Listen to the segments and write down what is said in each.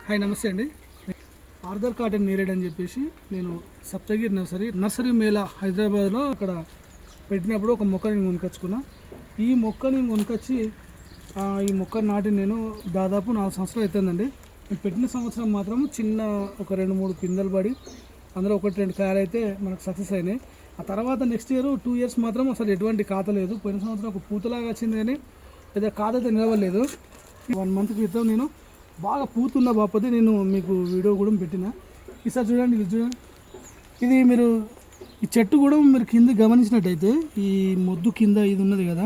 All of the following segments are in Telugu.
హాయ్ నమస్తే అండి. ఆర్థర్ కాటన్ నేరేడ్ అని చెప్పేసి నేను సప్తగిరి నర్సరీ మేళా హైదరాబాద్లో అక్కడ పెట్టినప్పుడు ఒక మొక్క నేను కొనుకొచ్చుకున్నా. ఈ మొక్కని కొనుకొచ్చి ఈ మొక్క నాటి నేను దాదాపు 4 సంవత్సరాలు అవుతుందండి. నేను పెట్టిన సంవత్సరం మాత్రం చిన్న ఒక 2-3 పిందెలు పడి అందులో 1-2 కాయలు అయితే మనకు సక్సెస్ అయినాయి. ఆ తర్వాత నెక్స్ట్ ఇయర్ 2 ఇయర్స్ మాత్రం అసలు ఎటువంటి ఖాత లేదు. పోయిన సంవత్సరం ఒక పూతలాగా వచ్చింది కానీ పెద్ద ఖాత అయితే నిలవలేదు. 1 మంత్ క్రితం నేను బాగా పూతున్న బాపతి నేను మీకు వీడియో కూడా పెట్టిన. ఈసారి చూడండి, ఇది చూడండి. ఇది మీరు ఈ చెట్టు కూడా మీరు కింద గమనించినట్టయితే ఈ మొద్దు కింద ఇది ఉన్నది కదా,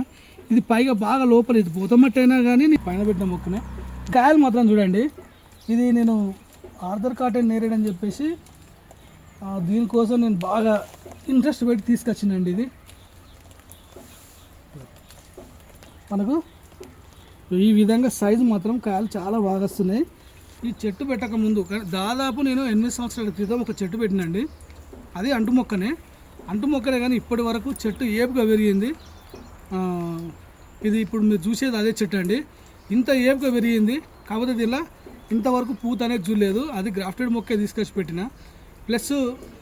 ఇది పైగా బాగా లోపల ఇది పూతమట్టి అయినా కానీ నేను పైన పెట్టిన మొక్కనే. కాయలు మాత్రం చూడండి. ఇది నేను ఆర్థర్ కాటన్ నేరేడ్ అని చెప్పేసి దీనికోసం నేను బాగా ఇంట్రెస్ట్ పెట్టి తీసుకొచ్చిందండి. ఇది మనకు ఈ విధంగా సైజు మాత్రం కాయలు చాలా బాగా వస్తున్నాయి. ఈ చెట్టు పెట్టక ముందు దాదాపు నేను 8 సంవత్సరాల క్రితం ఒక చెట్టు పెట్టినండి. అది అంటు మొక్కనే కానీ ఇప్పటి వరకు చెట్టు ఏపుగా పెరిగింది. ఇది ఇప్పుడు మీరు చూసేది అదే చెట్టు అండి. ఇంత ఏపుగా పెరిగింది. కాకపోతే దీనిలో ఇంతవరకు పూత అనేది చూడలేదు. అది గ్రాఫ్టెడ్ మొక్కే తీసుకొచ్చి పెట్టిన. ప్లస్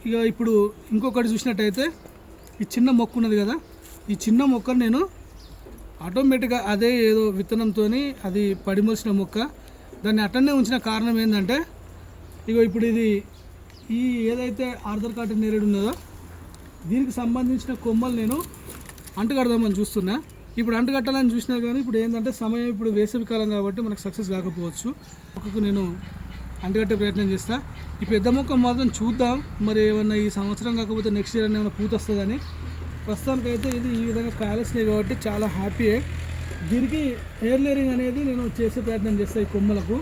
ఇక ఇప్పుడు ఇంకొకటి చూసినట్టయితే ఈ చిన్న మొక్క ఉన్నది కదా, ఈ చిన్న మొక్కను నేను ఆటోమేటిక్గా అదే ఏదో విత్తనంతో అది పడిమోసిన మొక్క దాన్ని అట్టనే ఉంచిన కారణం ఏంటంటే ఇప్పుడు ఇది ఈ ఏదైతే ఆర్థర్ కాటన్ నేరేడ్ ఉన్నదో దీనికి సంబంధించిన కొమ్మలు నేను అంటుకడదామని చూస్తున్నా. ఇప్పుడు అంటుకట్టాలని చూసినా కానీ ఇప్పుడు ఏంటంటే సమయం ఇప్పుడు వేసవి కాలం కాబట్టి మనకు సక్సెస్ కాకపోవచ్చు. మొక్కకు నేను అంటుకట్టే ప్రయత్నం చేస్తా. ఈ పెద్ద మొక్క మాత్రం చూద్దాం, మరి ఏమన్నా ఈ సంవత్సరం కాకపోతే నెక్స్ట్ ఇయర్ ఏమైనా పూత వస్తుందని. ప్రస్తుతానికైతే ఇది ఈ విధంగా కాయలసినాయి కాబట్టి చాలా హ్యాపీయే. దీనికి ఎయిర్ లేయరింగ్ అనేది నేను చేసే ప్రయత్నం చేస్తాను ఈ కొమ్మలకు.